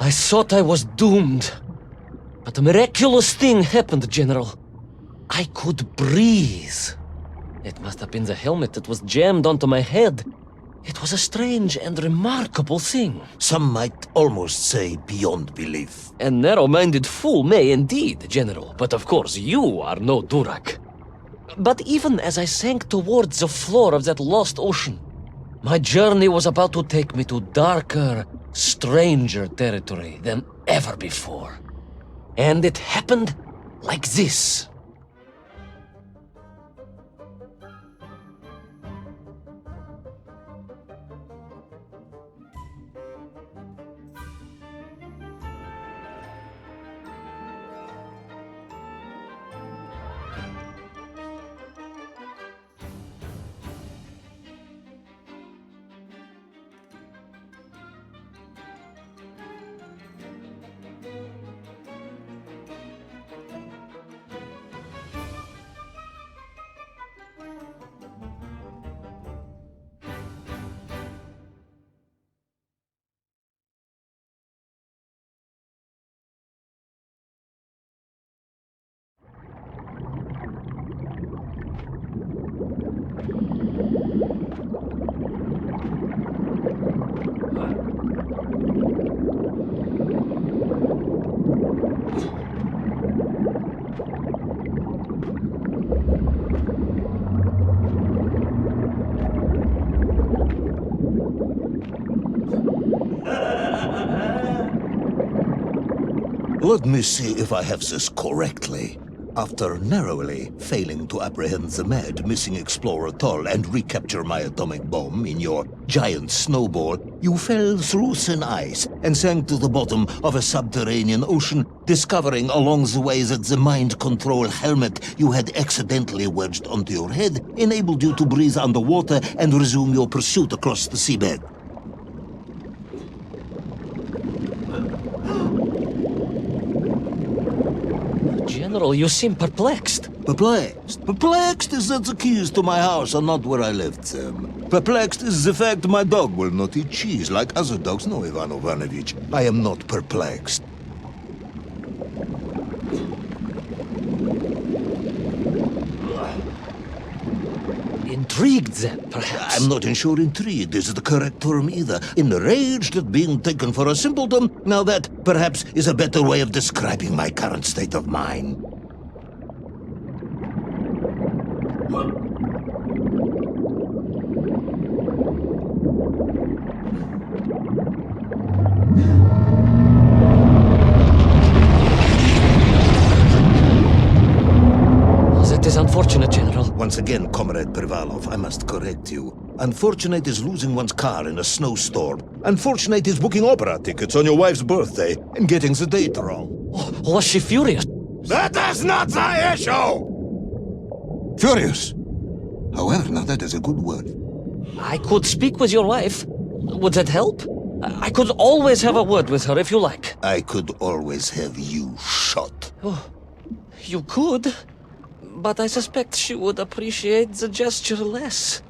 I thought I was doomed. But a miraculous thing happened, General. I could breathe. It must have been the helmet that was jammed onto my head. It was a strange and remarkable thing. Some might almost say beyond belief. A narrow-minded fool may indeed, General, but of course you are no Durak. But even as I sank towards the floor of that lost ocean, my journey was about to take me to darker, stranger territory than ever before. And it happened like this. Let me see if I have this correctly. After narrowly failing to apprehend the mad missing explorer Toll and recapture my atomic bomb in your giant snowball, you fell through thin ice and sank to the bottom of a subterranean ocean, discovering along the way that the mind control helmet you had accidentally wedged onto your head enabled you to breathe underwater and resume your pursuit across the seabed. General, you seem perplexed. Perplexed? Perplexed is that the keys to my house are not where I left them. Perplexed is the fact my dog will not eat cheese like other dogs. No, Ivan Ivanovich, I am not perplexed. Intrigued, then, perhaps? I'm not sure intrigued is the correct term either. Enraged at being taken for a simpleton? Now that, perhaps, is a better way of describing my current state of mind. That is unfortunate, General. Once again, Comrade Privalov, I must correct you. Unfortunate is losing one's car in a snowstorm. Unfortunate is booking opera tickets on your wife's birthday and getting the date wrong. Oh, was she furious? That is not the issue! Furious. However, now that is a good word. I could speak with your wife. Would that help? I could always have a word with her if you like. I could always have you shot. Oh, you could, but I suspect she would appreciate the gesture less.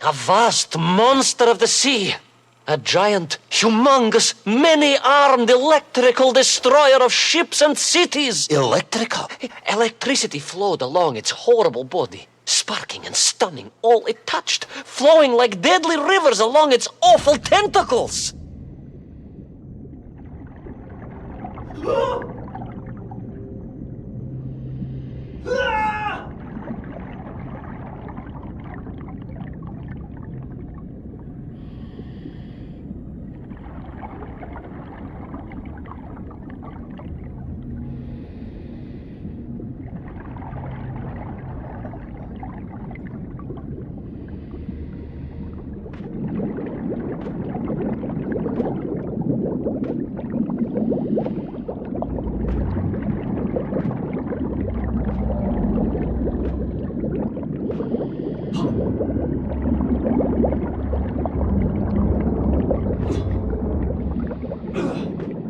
A vast monster of the sea. A giant, humongous, many-armed electrical destroyer of ships and cities. Electrical? Electricity flowed along its horrible body, sparking and stunning all it touched, flowing like deadly rivers along its awful tentacles.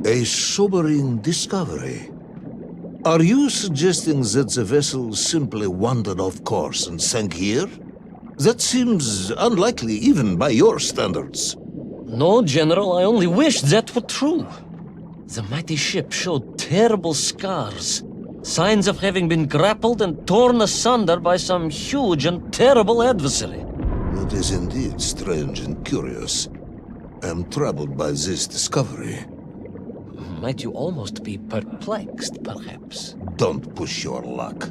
A sobering discovery. Are you suggesting that the vessel simply wandered off course and sank here? That seems unlikely even by your standards. No, General, I only wish that were true. The mighty ship showed terrible scars, signs of having been grappled and torn asunder by some huge and terrible adversary. It is indeed strange and curious. I am troubled by this discovery. Might you almost be perplexed, perhaps? Don't push your luck.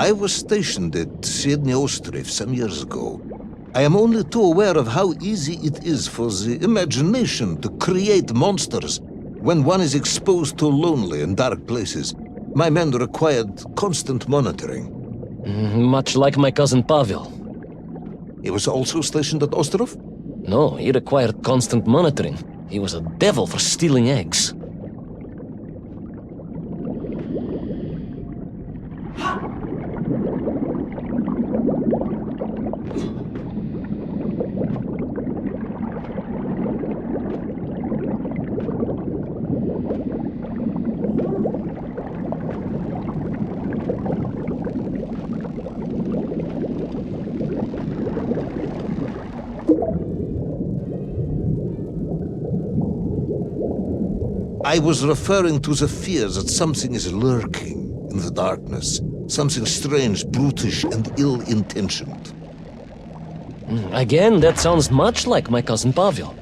I was stationed at Sydney Ostrov some years ago. I am only too aware of how easy it is for the imagination to create monsters when one is exposed to lonely and dark places. My men required constant monitoring. Much like my cousin Pavel. He was also stationed at Ostrov? No, he required constant monitoring. He was a devil for stealing eggs. I was referring to the fear that something is lurking in the darkness. Something strange, brutish, and ill-intentioned. Again, that sounds much like my cousin Pavel.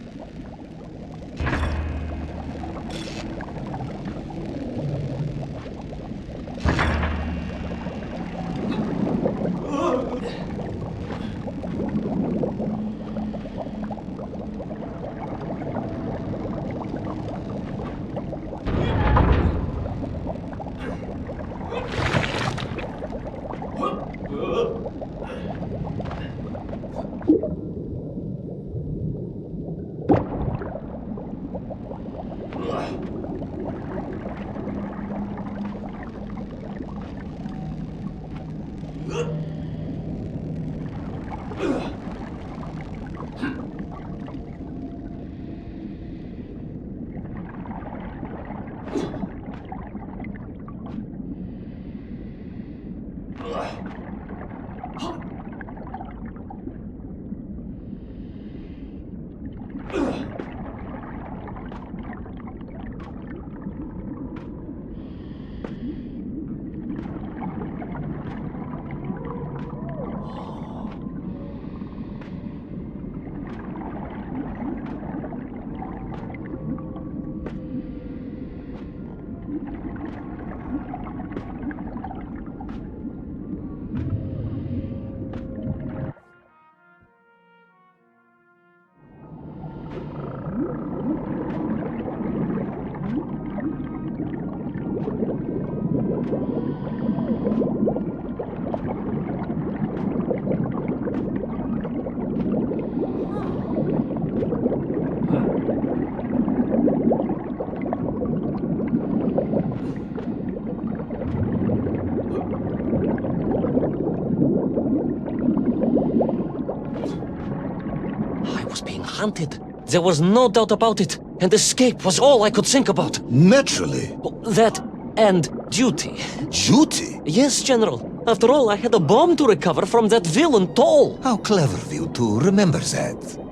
haunted. There was no doubt about it, and escape was all I could think about. Naturally. That and duty. Duty? Yes, General. After all, I had a bomb to recover from that villain Toll. How clever of you to remember that.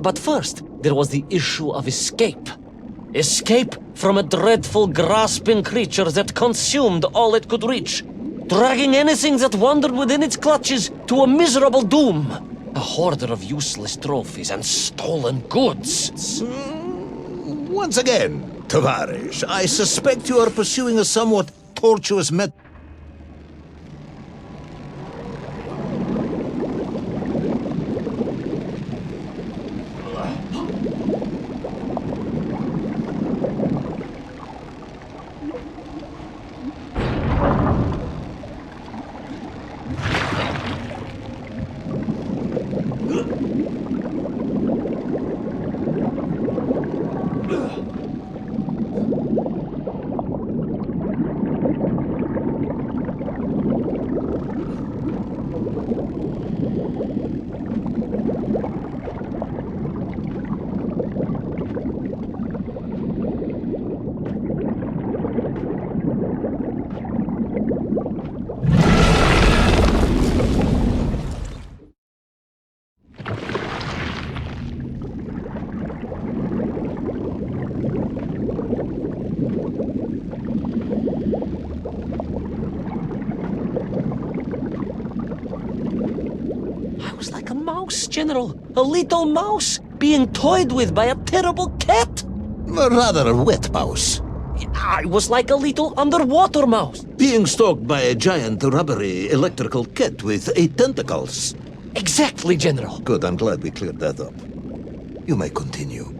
But first, there was the issue of escape. Escape from a dreadful, grasping creature that consumed all it could reach, dragging anything that wandered within its clutches to a miserable doom. A hoarder of useless trophies and stolen goods. Once again, Tavarish, I suspect you are pursuing a somewhat tortuous method. General, a little mouse being toyed with by a terrible cat. A rather wet mouse. I was like a little underwater mouse. Being stalked by a giant rubbery electrical cat with 8 tentacles. Exactly, General. Good, I'm glad we cleared that up. You may continue.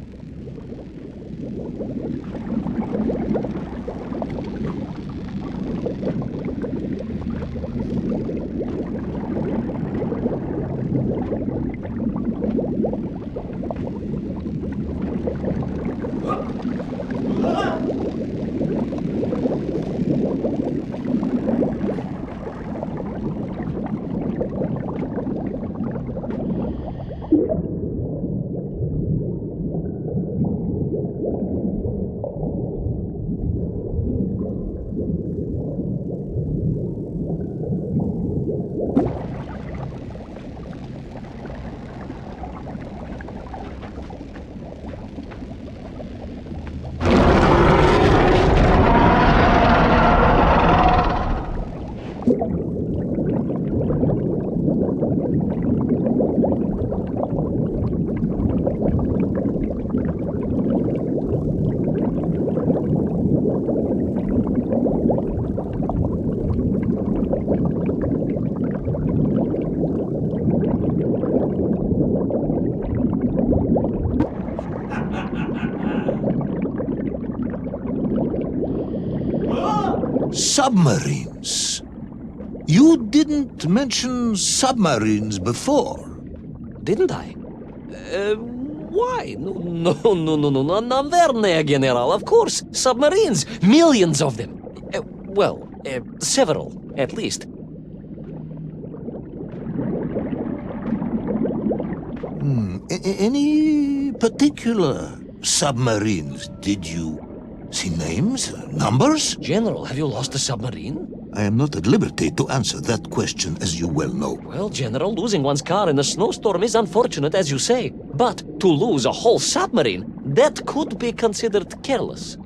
Submarines. You didn't mention submarines before. Didn't I? Why? No, Naverné, General. Of course, submarines. Millions of them. Several, at least. Any particular submarines? Did you see names, numbers? General, have you lost a submarine? I am not at liberty to answer that question, as you well know. Well, General, losing one's car in a snowstorm is unfortunate, as you say. But to lose a whole submarine, that could be considered careless.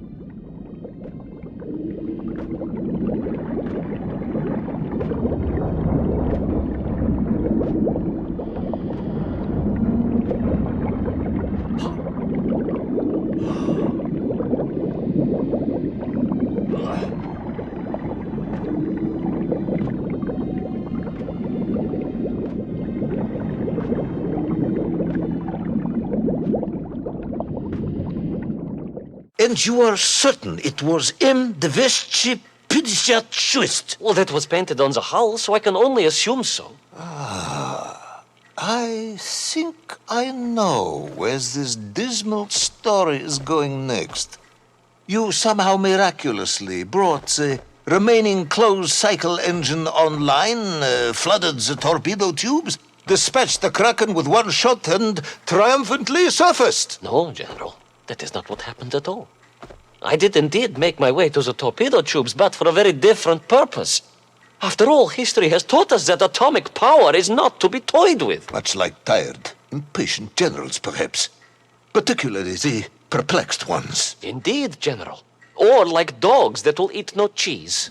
And you are certain it was M256? Well, that was painted on the hull, so I can only assume so. I think I know where this dismal story is going next. You somehow miraculously brought the remaining closed cycle engine online, flooded the torpedo tubes, dispatched the Kraken with one shot, and triumphantly surfaced. No, General, that is not what happened at all. I did indeed make my way to the torpedo tubes, but for a very different purpose. After all, history has taught us that atomic power is not to be toyed with. Much like tired, impatient generals, perhaps. Particularly the perplexed ones. Indeed, General. Or like dogs that will eat no cheese.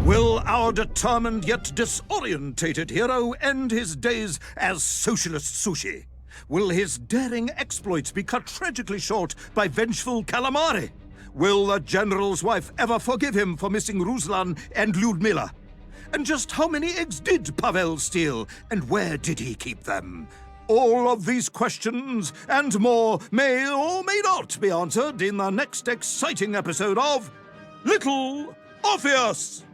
Will our determined yet disorientated hero end his days as socialist sushi? Will his daring exploits be cut tragically short by vengeful calamari? Will the general's wife ever forgive him for missing Ruslan and Lyudmila? And just how many eggs did Pavel steal, and where did he keep them? All of these questions and more may or may not be answered in the next exciting episode of Little Orpheus!